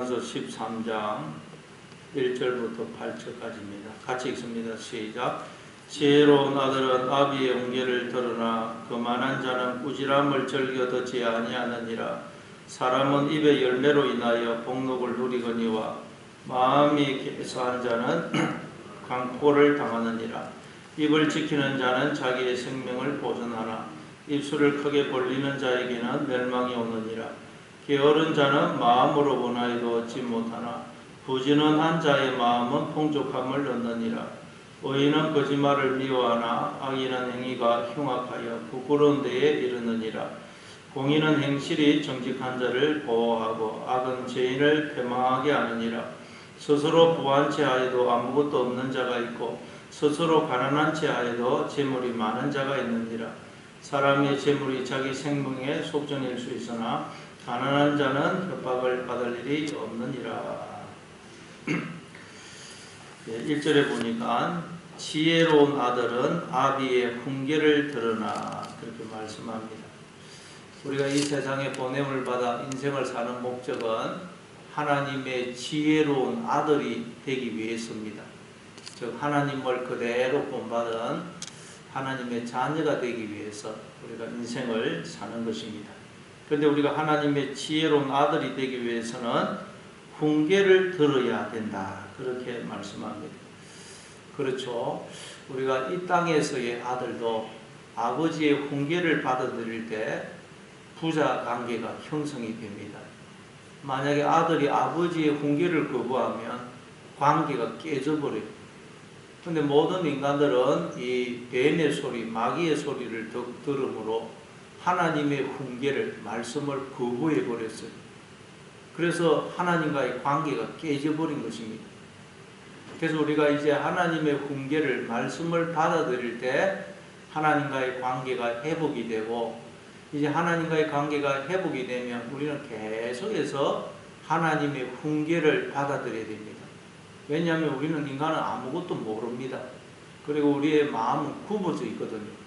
13장 1절부터 8절까지입니다. 같이 읽습니다. 시작. 지혜로운 아들은 아비의 훈계를 들으나 거만한 자는 꾸지람을 즐겨 듣지 아니하느니라. 사람은 입의 열매로 인하여 복록을 누리거니와 마음이 개사한 자는 강포를 당하느니라. 입을 지키는 자는 자기의 생명을 보존하나 입술을 크게 벌리는 자에게는 멸망이 오느니라. 게으른 자는 마음으로 원하여도 얻지 못하나 부지런한 자의 마음은 풍족함을 얻느니라. 의인은 거짓말을 미워하나 악인은 행위가 흉악하여 부끄러운 데에 이르느니라. 공의는 행실이 정직한 자를 보호하고 악은 죄인을 패망하게 하느니라. 스스로 부한 채 하여도 아무것도 없는 자가 있고 스스로 가난한 채 하여도 재물이 많은 자가 있느니라. 사람의 재물이 자기 생명의 속전일 수 있으나 가난한 자는 협박을 받을 일이 없느니라. 1절에 보니까 지혜로운 아들은 아비의 훈계를 들으나 그렇게 말씀합니다. 우리가 이 세상에 보냄을 받아 인생을 사는 목적은 하나님의 지혜로운 아들이 되기 위해서입니다. 즉 하나님을 그대로 본받은 하나님의 자녀가 되기 위해서 우리가 인생을 사는 것입니다. 그런데 우리가 하나님의 지혜로운 아들이 되기 위해서는 훈계를 들어야 된다. 그렇게 말씀합니다. 그렇죠. 우리가 이 땅에서의 아들도 아버지의 훈계를 받아들일 때 부자 관계가 형성이 됩니다. 만약에 아들이 아버지의 훈계를 거부하면 관계가 깨져버려요. 그런데 모든 인간들은 이 뱀의 소리, 마귀의 소리를 들으므로 하나님의 훈계를, 말씀을 거부해 버렸어요. 그래서 하나님과의 관계가 깨져버린 것입니다. 그래서 우리가 이제 하나님의 훈계를, 말씀을 받아들일 때 하나님과의 관계가 회복이 되고, 이제 하나님과의 관계가 회복이 되면 우리는 계속해서 하나님의 훈계를 받아들여야 됩니다. 왜냐하면 우리는 인간은 아무것도 모릅니다. 그리고 우리의 마음은 굽어져 있거든요.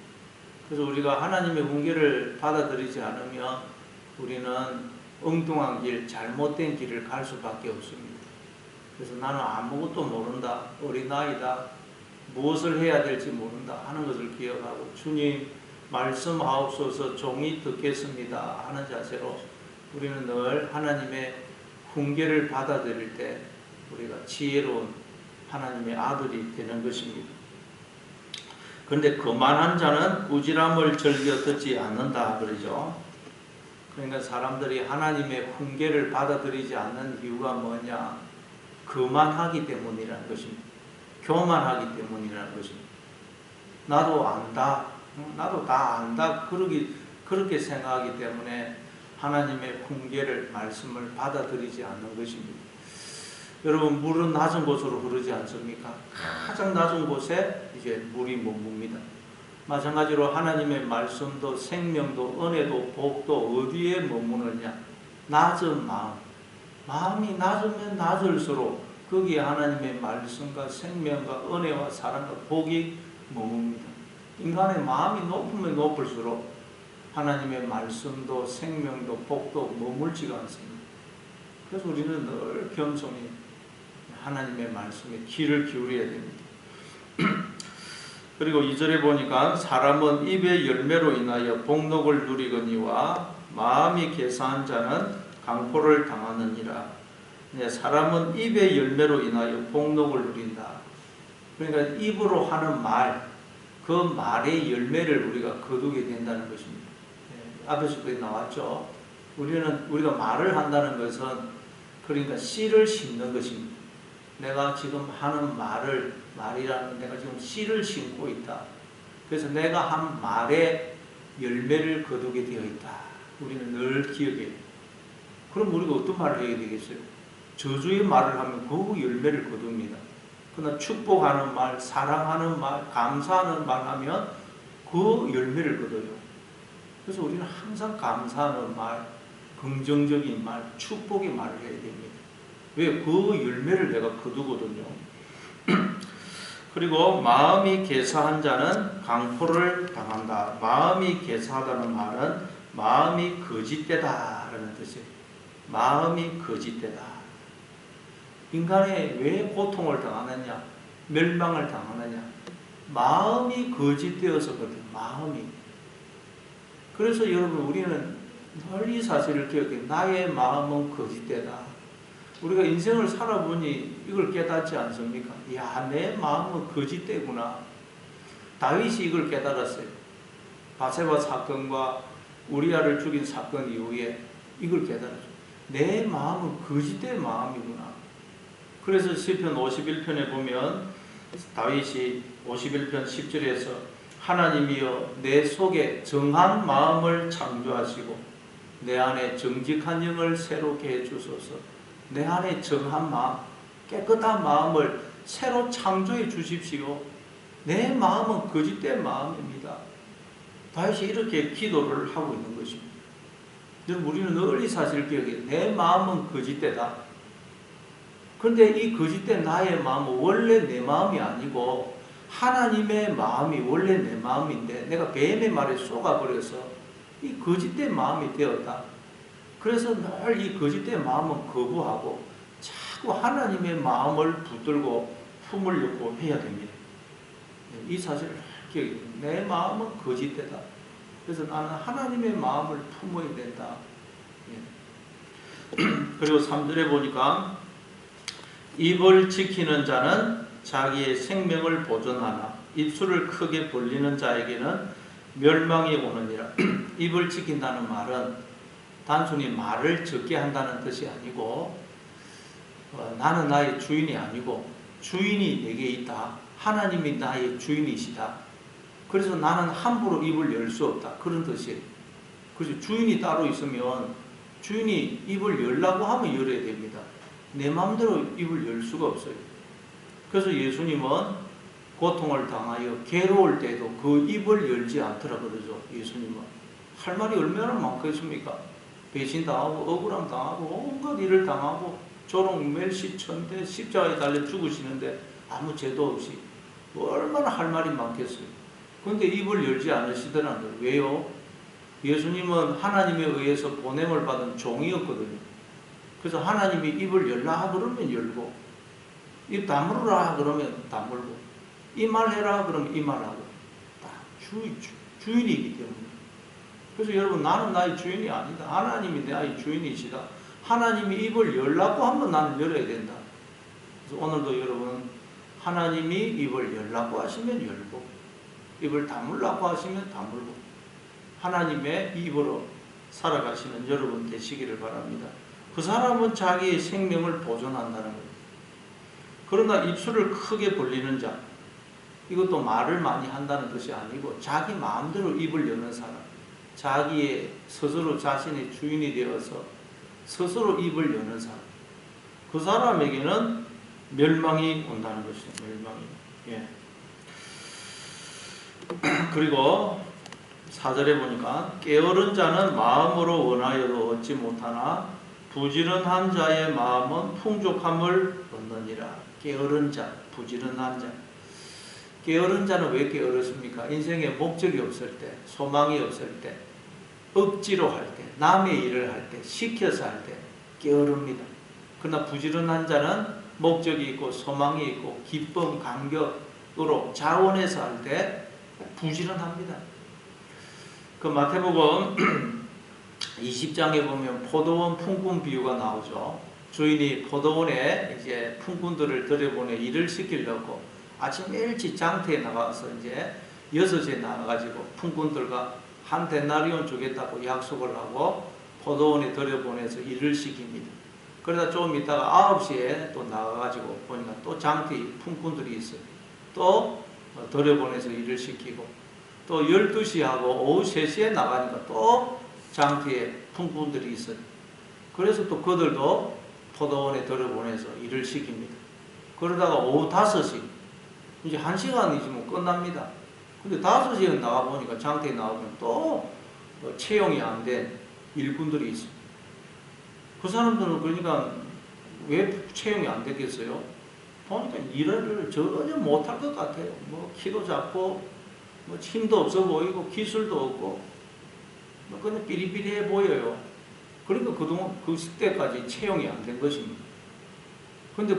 그래서 우리가 하나님의 훈계를 받아들이지 않으면 우리는 엉뚱한 길, 잘못된 길을 갈 수밖에 없습니다. 그래서 나는 아무것도 모른다, 어린아이다, 무엇을 해야 될지 모른다 하는 것을 기억하고 주님 말씀하옵소서 종이 듣겠습니다 하는 자세로 우리는 늘 하나님의 훈계를 받아들일 때 우리가 지혜로운 하나님의 아들이 되는 것입니다. 그런데 거만한 자는 꾸지람을 즐겨 듣지 않는다 그러죠. 그러니까 사람들이 하나님의 훈계를 받아들이지 않는 이유가 뭐냐? 거만하기 때문이라는 것입니다. 교만하기 때문이라는 것입니다. 나도 안다, 나도 다 안다 그렇게 생각하기 때문에 하나님의 훈계를, 말씀을 받아들이지 않는 것입니다. 여러분, 물은 낮은 곳으로 흐르지 않습니까? 가장 낮은 곳에 이제 물이 머뭅니다. 마찬가지로 하나님의 말씀도 생명도 은혜도 복도 어디에 머무느냐? 낮은 마음. 마음이 낮으면 낮을수록 거기에 하나님의 말씀과 생명과 은혜와 사랑과 복이 머뭅니다. 인간의 마음이 높으면 높을수록 하나님의 말씀도 생명도 복도 머물지가 않습니다. 그래서 우리는 늘 겸손히 하나님의 말씀에 귀를 기울여야 됩니다. 그리고 2절에 보니까 사람은 입의 열매로 인하여 복록을 누리거니와 마음이 개사한 자는 강포를 당하느니라. 사람은 입의 열매로 인하여 복록을 누린다. 그러니까 입으로 하는 말, 그 말의 열매를 우리가 거두게 된다는 것입니다. 앞에서도 나왔죠. 우리가 말을 한다는 것은 그러니까 씨를 심는 것입니다. 내가 지금 하는 말이라는 내가 지금 씨를 심고 있다. 그래서 내가 한 말에 열매를 거두게 되어 있다. 우리는 늘 기억해야 돼요. 그럼 우리가 어떤 말을 해야 되겠어요? 저주의 말을 하면 그 열매를 거둡니다. 그러나 축복하는 말, 사랑하는 말, 감사하는 말 하면 그 열매를 거둬요. 그래서 우리는 항상 감사하는 말, 긍정적인 말, 축복의 말을 해야 됩니다. 왜? 그 열매를 내가 거두거든요. 그리고 마음이 개사한 자는 강포를 당한다. 마음이 개사하다는 말은 마음이 거짓되다 라는 뜻이에요. 마음이 거짓되다. 인간에 왜 고통을 당하느냐, 멸망을 당하느냐? 마음이 거짓되어서 그래. 마음이. 그래서 여러분, 우리는 늘 이 사실을 기억해. 나의 마음은 거짓되다. 우리가 인생을 살아보니 이걸 깨닫지 않습니까? 야, 내 마음은 거짓되구나. 다윗이 이걸 깨달았어요. 바세바 사건과 우리아를 죽인 사건 이후에 이걸 깨달았어요. 내 마음은 거짓된 마음이구나. 그래서 시편 51편에 보면 다윗이 51편 10절에서 하나님이여 내 속에 정한 마음을 창조하시고 내 안에 정직한 영을 새롭게 해주소서. 내 안에 정한 마음, 깨끗한 마음을 새로 창조해 주십시오. 내 마음은 거짓된 마음입니다. 다윗이 이렇게 기도를 하고 있는 것입니다. 우리는 늘 이 사실을 기억해. 내 마음은 거짓되다. 그런데 이 거짓된 나의 마음은 원래 내 마음이 아니고 하나님의 마음이 원래 내 마음인데 내가 뱀의 말에 속아버려서 이 거짓된 마음이 되었다. 그래서 늘 이 거짓된 마음은 거부하고 자꾸 하나님의 마음을 붙들고 품을 넣고 해야 됩니다. 이 사실을 기억해. 내 마음은 거짓되다. 그래서 나는 하나님의 마음을 품어야 된다. 그리고 3절에 보니까 입을 지키는 자는 자기의 생명을 보존하나 입술을 크게 벌리는 자에게는 멸망이 오느니라. 입을 지킨다는 말은 단순히 말을 적게 한다는 뜻이 아니고 나는 나의 주인이 아니고 주인이 내게 있다. 하나님이 나의 주인이시다. 그래서 나는 함부로 입을 열 수 없다. 그런 뜻이에요. 그래서 주인이 따로 있으면 주인이 입을 열라고 하면 열어야 됩니다. 내 마음대로 입을 열 수가 없어요. 그래서 예수님은 고통을 당하여 괴로울 때도 그 입을 열지 않더라 그러죠. 예수님은 할 말이 얼마나 많겠습니까? 배신당하고 억울함 당하고 온갖 일을 당하고 조롱 멸시 천대 십자가에 달려 죽으시는데 아무 죄도 없이 얼마나 할 말이 많겠어요. 그런데 입을 열지 않으시더라는 거예요. 왜요? 예수님은 하나님에 의해서 보냄을 받은 종이었거든요. 그래서 하나님이 입을 열라 그러면 열고 입 다물으라 그러면 다물고 이 말 해라 그러면 이 말하고 다 주인이기 때문에. 그래서 여러분, 나는 나의 주인이 아니다. 하나님이 나의 주인이시다. 하나님이 입을 열라고 하면 나는 열어야 된다. 그래서 오늘도 여러분, 하나님이 입을 열라고 하시면 열고 입을 다물라고 하시면 다물고 하나님의 입으로 살아가시는 여러분 되시기를 바랍니다. 그 사람은 자기의 생명을 보존한다는 거예요. 그러나 입술을 크게 벌리는 자, 이것도 말을 많이 한다는 것이 아니고 자기 마음대로 입을 여는 사람, 자기의 스스로 자신의 주인이 되어서 스스로 입을 여는 사람, 그 사람에게는 멸망이 온다는 것이죠. 멸망이. 예. 그리고 4절에 보니까 게으른 자는 마음으로 원하여도 얻지 못하나 부지런한 자의 마음은 풍족함을 얻느니라. 게으른 자, 부지런한 자. 게으른 자는 왜 게으르십니까? 인생에 목적이 없을 때, 소망이 없을 때, 억지로 할 때, 남의 일을 할 때, 시켜서 할 때 게으릅니다. 그러나 부지런한 자는 목적이 있고 소망이 있고 기쁨, 감격으로 자원해서 할 때 부지런합니다. 그 마태복음 20장에 보면 포도원 품꾼 비유가 나오죠. 주인이 포도원에 이제 품꾼들을 들여보내 일을 시키려고 아침 일찍 장터에 나가서 이제 6시에 나가가지고 품꾼들과 한 데나리온 주겠다고 약속을 하고 포도원에 들여보내서 일을 시킵니다. 그러다 좀 있다가 9시에 또 나가가지고 보니까 또 장터에 품꾼들이 있어요. 또 들여보내서 일을 시키고 또 12시하고 오후 3시에 나가니까 또 장터에 품꾼들이 있어요. 그래서 또 그들도 포도원에 들여보내서 일을 시킵니다. 그러다가 오후 5시, 이제 1시간이지만 끝납니다. 근데 5시에 나가보니까 장터에 나오면 또 채용이 안 된 일꾼들이 있어요. 그 사람들은 그러니까 왜 채용이 안 됐겠어요? 보니까 일을 전혀 못할 것 같아요. 뭐 키도 작고 뭐 힘도 없어 보이고 기술도 없고 뭐 그냥 삐리삐리해 보여요. 그러니까 그동안 그 시대까지 채용이 안 된 것입니다. 근데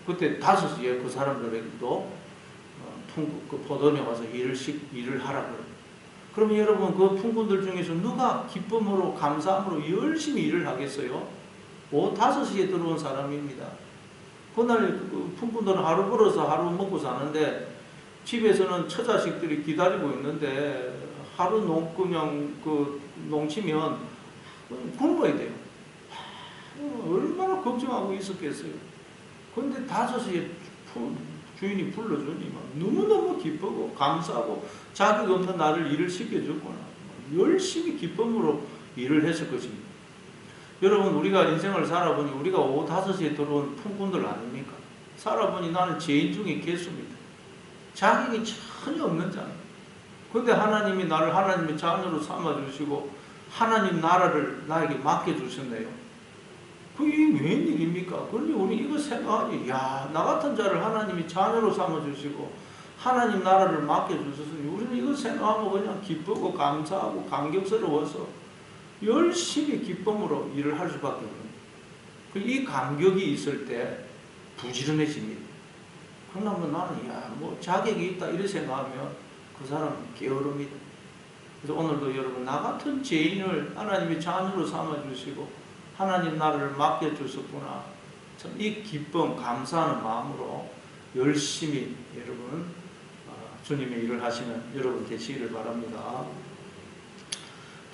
그때 5시에 그 사람들에게도 그 포도원에 와서 일을 하라 그래요. 그러면 여러분 그 풍군들 중에서 누가 기쁨으로 감사함으로 열심히 일을 하겠어요? 오후 5시에 들어온 사람입니다. 그날 그 풍군들은 하루 벌어서 하루 먹고 사는데 집에서는 처자식들이 기다리고 있는데 하루 그냥 농치면 굶어야 돼요. 얼마나 걱정하고 있었겠어요. 그런데 5시에 주인이 불러주니 너무너무 기쁘고 감사하고 자격 없는 나를 일을 시켜줬구나. 열심히 기쁨으로 일을 했을 것입니다. 여러분 우리가 인생을 살아보니 우리가 오후 5시에 들어온 풍군들 아닙니까? 살아보니 나는 죄인 중에 개수입니다. 자격이 전혀 없는 자입니다. 그런데 하나님이 나를 하나님의 자녀로 삼아주시고 하나님 나라를 나에게 맡겨주셨네요. 그게 웬일입니까? 그런데 우리 이거 생각하니 야, 나 같은 자를 하나님이 자녀로 삼아주시고 하나님 나라를 맡겨주셨으니 우리는 이거 생각하면 그냥 기쁘고 감사하고 감격스러워서 열심히 기쁨으로 일을 할 수밖에 없습니다. 이 감격이 있을 때 부지런해집니다. 그러면 나는 뭐 자격이 있다 이렇게 생각하면 그 사람은 게으릅니다. 그래서 오늘도 여러분 나 같은 죄인을 하나님의 자녀로 삼아주시고 하나님 나라를 맡겨주셨구나. 참 이 기쁨 감사하는 마음으로 열심히 여러분 주님의 일을 하시는 여러분 되시기를 바랍니다.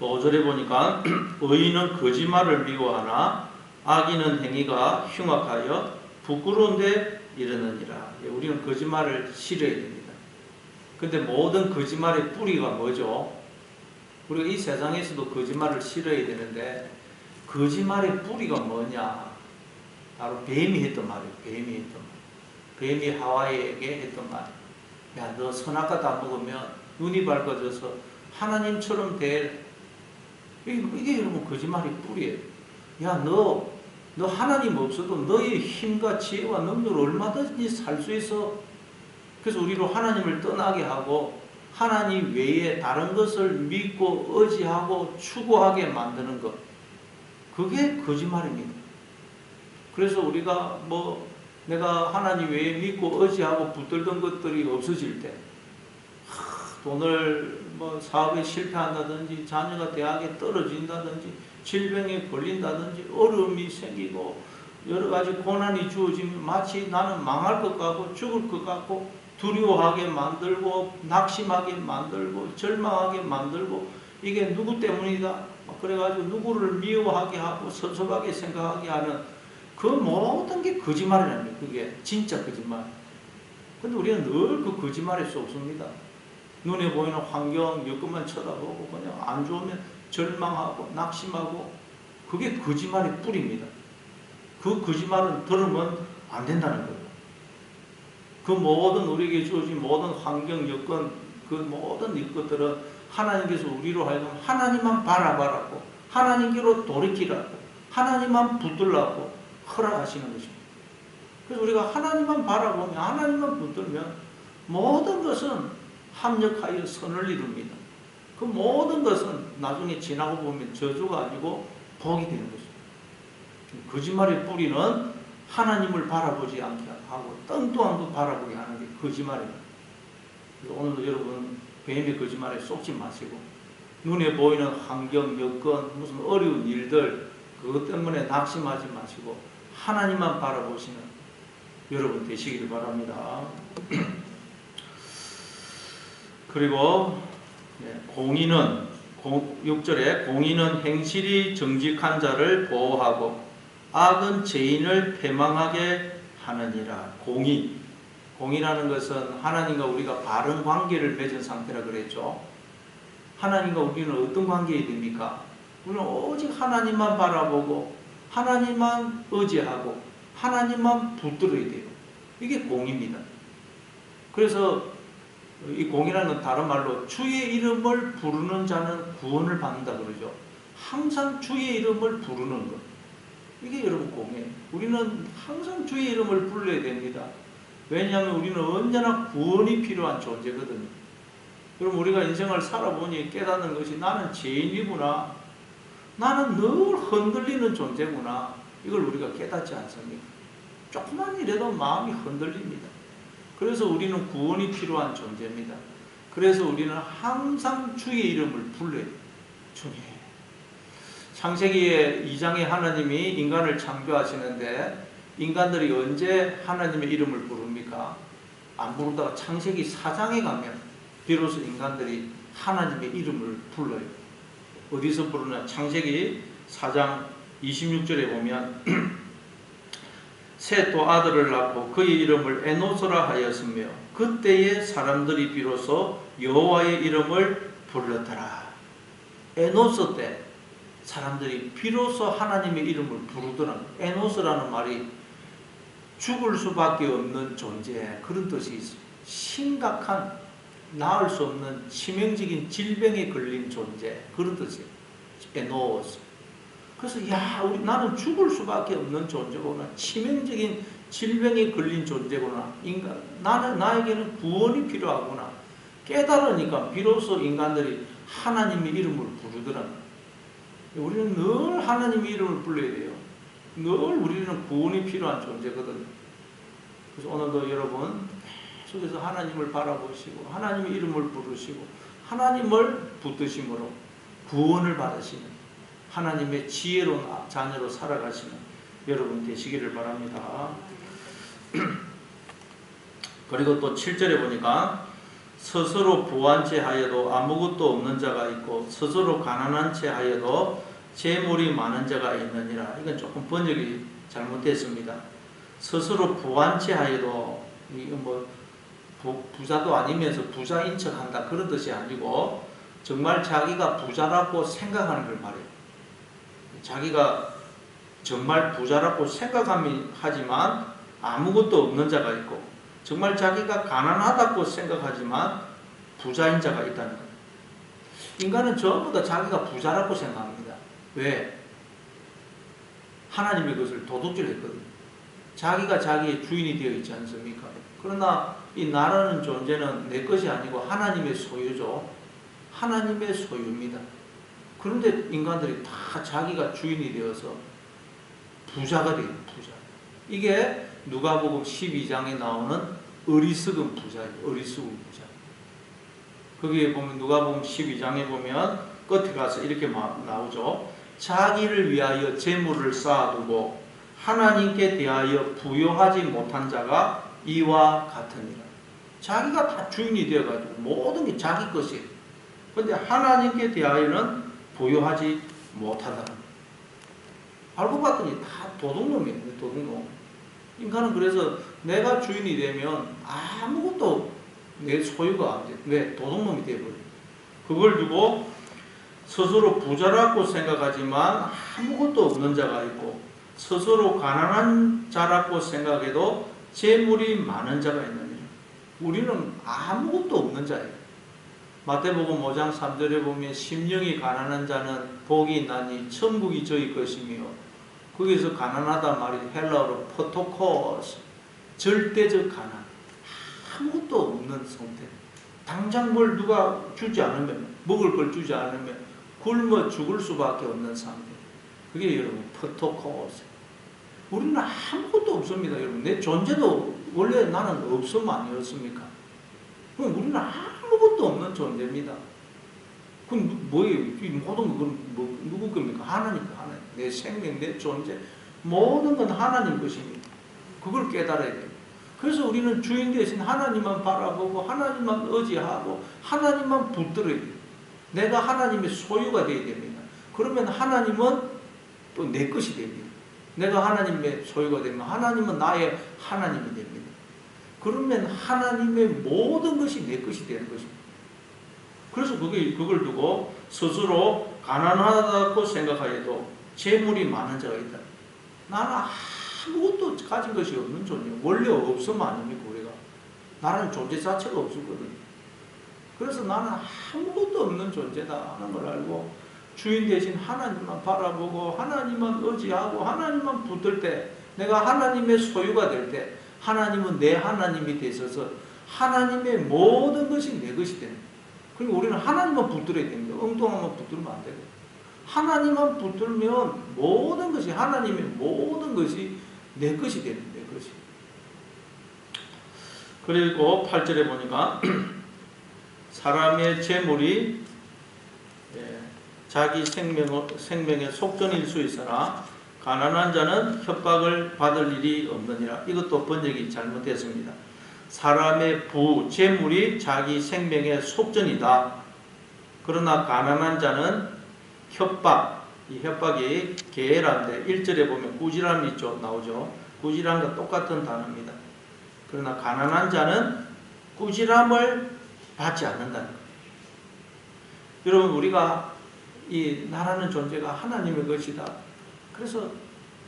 또 5절에 보니까 의인은 거짓말을 미워하나 악인은 행위가 흉악하여 부끄러운 데 이르느니라. 우리는 거짓말을 싫어해야 됩니다. 근데 모든 거짓말의 뿌리가 뭐죠? 우리가 이 세상에서도 거짓말을 싫어해야 되는데 거짓말의 뿌리가 뭐냐? 바로 뱀이 했던 말이에요. 뱀이 했던 말. 뱀이 하와에게 했던 말. 야, 너 선악과 다 먹으면 눈이 밝아져서 하나님처럼 될. 이게 여러분 거짓말의 뿌리예요. 야, 너 하나님 없어도 너의 힘과 지혜와 능력으로 얼마든지 살 수 있어. 그래서 우리로 하나님을 떠나게 하고 하나님 외에 다른 것을 믿고 의지하고 추구하게 만드는 것. 그게 거짓말입니다. 그래서 우리가 내가 하나님 외에 믿고 의지하고 붙들던 것들이 없어질 때 돈을 사업에 실패한다든지 자녀가 대학에 떨어진다든지 질병에 걸린다든지 어려움이 생기고 여러 가지 고난이 주어지면 마치 나는 망할 것 같고 죽을 것 같고 두려워하게 만들고 낙심하게 만들고 절망하게 만들고 이게 누구 때문이다 그래가지고 누구를 미워하게 하고 섭섭하게 생각하게 하는 그 모든 게 거짓말이랍니다. 그게 진짜 거짓말. 근데 우리는 늘 그 거짓말에 속습니다. 눈에 보이는 환경, 여건만 쳐다보고 그냥 안 좋으면 절망하고 낙심하고 그게 거짓말의 뿌리입니다. 그 거짓말은 들으면 안 된다는 거예요. 그 모든 우리에게 주어진 모든 환경, 여건, 그 모든 것들은 하나님께서 우리로 하여금 하나님만 바라보라고 하나님께로 돌이키라고 하나님만 붙들라고 허락하시는 것입니다. 그래서 우리가 하나님만 바라보면 하나님만 붙들면 모든 것은 합력하여 선을 이룹니다. 그 모든 것은 나중에 지나고 보면 저주가 아니고 복이 되는 것입니다. 거짓말의 뿌리는 하나님을 바라보지 않게 하고 뚱뚱함도 바라보게 하는 게 거짓말입니다. 그래서 오늘도 여러분 뱀의 거짓말에 속지 마시고 눈에 보이는 환경, 여건, 무슨 어려운 일들 그것 때문에 낙심하지 마시고 하나님만 바라보시는 여러분 되시기를 바랍니다. 그리고 공의는 6절에 공의는 행실이 정직한 자를 보호하고 악은 죄인을 패망하게 하느니라. 공의라는 것은 하나님과 우리가 바른 관계를 맺은 상태라 그랬죠. 하나님과 우리는 어떤 관계가 됩니까? 우리는 오직 하나님만 바라보고 하나님만 의지하고 하나님만 붙들어야 돼요. 이게 공의입니다. 그래서 이 공의라는 건 다른 말로 주의 이름을 부르는 자는 구원을 받는다 그러죠. 항상 주의 이름을 부르는 것. 이게 여러분 공의예요. 우리는 항상 주의 이름을 불러야 됩니다. 왜냐하면 우리는 언제나 구원이 필요한 존재거든요. 그럼 우리가 인생을 살아보니 깨닫는 것이 나는 죄인이구나. 나는 늘 흔들리는 존재구나. 이걸 우리가 깨닫지 않습니까? 조금만 일해도 마음이 흔들립니다. 그래서 우리는 구원이 필요한 존재입니다. 그래서 우리는 항상 주의 이름을 불러요. 주님. 창세기 2장에 하나님이 인간을 창조하시는데 인간들이 언제 하나님의 이름을 부릅니까? 안 부르다가 창세기 4장에 가면 비로소 인간들이 하나님의 이름을 불러요. 어디서 부르냐? 창세기 4장 26절에 보면 셋 또 아들을 낳고 그의 이름을 에노스라 하였으며 그때에 사람들이 비로소 여호와의 이름을 불렀더라. 에노스 때 사람들이 비로소 하나님의 이름을 부르더라. 에노스라는 말이 죽을 수밖에 없는 존재, 그런 뜻이 있어요. 심각한 나을 수 없는 치명적인 질병에 걸린 존재, 그런 뜻이에요. 에노스. 그래서 나는 죽을 수밖에 없는 존재구나. 치명적인 질병에 걸린 존재구나. 나에게는 구원이 필요하구나. 깨달으니까 비로소 인간들이 하나님의 이름을 부르더라. 우리는 늘 하나님의 이름을 불러야 돼요. 늘 우리는 구원이 필요한 존재거든요. 그래서 오늘도 여러분 계속해서 하나님을 바라보시고 하나님의 이름을 부르시고 하나님을 붙드심으로 구원을 받으시는 하나님의 지혜로운 자녀로 살아가시는 여러분 되시기를 바랍니다. 그리고 또 7절에 보니까 스스로 부한 채 하여도 아무것도 없는 자가 있고 스스로 가난한 채 하여도 재물이 많은 자가 있느니라. 이건 조금 번역이 잘못됐습니다. 스스로 부한 채 하여도 이건 뭐 부자도 아니면서 부자인 척한다 그런 뜻이 아니고 정말 자기가 부자라고 생각하는 걸 말해요. 자기가 정말 부자라고 생각하지만 아무것도 없는 자가 있고 정말 자기가 가난하다고 생각하지만 부자인 자가 있다는 거예요. 인간은 전부 다 자기가 부자라고 생각합니다. 왜? 하나님이 그것을 도둑질했거든요. 자기가 자기의 주인이 되어 있지 않습니까? 그러나 이 나라는 존재는 내 것이 아니고 하나님의 소유죠. 하나님의 소유입니다. 그런데 인간들이 다 자기가 주인이 되어서 부자가 돼요. 부자. 이게 누가복음 12장에 나오는 어리석은 부자예요. 어리석은 부자. 거기에 보면 누가복음 12장에 보면 끝에 가서 이렇게 나오죠. 자기를 위하여 재물을 쌓아두고 하나님께 대하여 부요하지 못한 자가 이와 같으니라. 자기가 다 주인이 되어가지고 모든 게 자기 것이에요. 그런데 하나님께 대하여는 부요하지 못하다. 알고 봤더니 다 도둑놈이에요. 도둑놈. 인간은 그래서 내가 주인이 되면 아무것도 내 소유가 안 돼. 왜? 도둑놈이 되어버려요. 그걸 두고 스스로 부자라고 생각하지만 아무것도 없는 자가 있고 스스로 가난한 자라고 생각해도 재물이 많은 자가 있느니라. 우리는 아무것도 없는 자예요. 마태복음 5장 3절에 보면 심령이 가난한 자는 복이 있나니 천국이 저희 것이며 거기서 가난하다 말이 헬라어로 포토코스, 절대적 가난, 아무것도 없는 상태. 당장 뭘 누가 주지 않으면, 먹을 걸 주지 않으면 굶어 죽을 수밖에 없는 상태. 그게 여러분 포토코스. 우리는 아무것도 없습니다. 여러분 내 존재도 원래 나는 없음 아니었습니까? 그럼 우리는 아무것도 없는 존재입니다. 그럼 뭐예요? 이 모든 건 누구 겁니까? 하나님. 내 생명, 내 존재, 모든 건 하나님 것입니다. 그걸 깨달아야 돼요. 그래서 우리는 주인 대신 하나님만 바라보고 하나님만 의지하고 하나님만 붙들어야 돼요. 내가 하나님의 소유가 되어야 됩니다. 그러면 하나님은 또 내 것이 됩니다. 내가 하나님의 소유가 되면 하나님은 나의 하나님이 됩니다. 그러면 하나님의 모든 것이 내 것이 되는 것입니다. 그래서 그걸 두고 스스로 가난하다고 생각하여도 재물이 많은 자가 있다. 나는 아무것도 가진 것이 없는 존재예요. 원래 없으면 아닙니까 우리가. 나는 존재 자체가 없었거든요. 그래서 나는 아무것도 없는 존재다 하는 걸 알고 주인 대신 하나님만 바라보고 하나님만 의지하고 하나님만 붙들 때 내가 하나님의 소유가 될 때 하나님은 내 하나님이 되셔서 하나님의 모든 것이 내 것이 됩니다. 그리고 우리는 하나님만 붙들어야 됩니다. 엉뚱한만 붙들면 안 되고 하나님만 붙들면 모든 것이 하나님의 모든 것이 내 것이 되는 거예요. 것이. 그리고 8절에 보니까 사람의 재물이 자기 생명의 속전일 수 있으나 가난한 자는 협박을 받을 일이 없느니라. 이것도 번역이 잘못됐습니다. 사람의 재물이 자기 생명의 속전이다. 그러나 가난한 자는 협박, 이 협박이 계란데 1절에 보면 꾸지람이 나오죠. 꾸지람과 똑같은 단어입니다. 그러나 가난한 자는 꾸지람을 받지 않는다는 거예요. 여러분, 우리가 이 나라는 존재가 하나님의 것이다. 그래서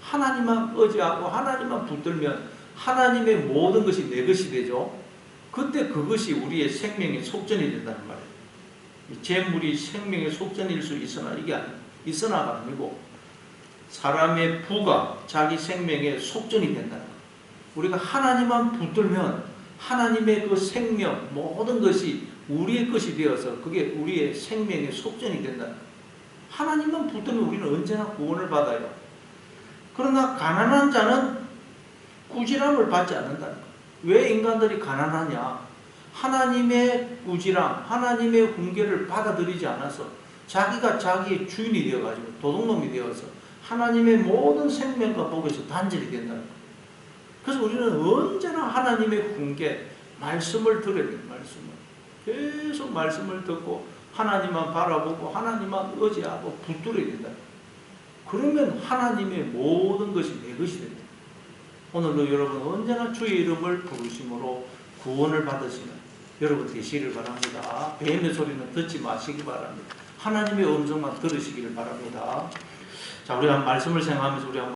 하나님만 의지하고 하나님만 붙들면 하나님의 모든 것이 내 것이 되죠. 그때 그것이 우리의 생명의 속전이 된다는 말이에요. 재물이 생명의 속전일 수 있으나 이게 있으나가 아니고 사람의 부가 자기 생명의 속전이 된다는 거예요. 우리가 하나님만 붙들면 하나님의 그 생명 모든 것이 우리의 것이 되어서 그게 우리의 생명의 속전이 된다는 거예요. 하나님만 붙들면 우리는 언제나 구원을 받아요. 그러나 가난한 자는 꾸지람을 받지 않는다는 거예요. 왜 인간들이 가난하냐? 하나님의 꾸지람, 하나님의 훈계를 받아들이지 않아서 자기가 자기의 주인이 되어가지고 도둑놈이 되어서 하나님의 모든 생명과 복에서 단절이 된다는 거예요. 그래서 우리는 언제나 하나님의 훈계, 말씀을 들어야 돼요. 계속 말씀을 듣고 하나님만 바라보고 하나님만 의지하고 붙들어야 된다. 그러면 하나님의 모든 것이 내 것이 된다. 오늘도 여러분 언제나 주의 이름을 부르심으로 구원을 받으시는 여러분 되시기를 바랍니다. 뱀의 소리는 듣지 마시기 바랍니다. 하나님의 음성만 들으시기를 바랍니다. 자, 우리 한 말씀을 생각하면서 우리 한번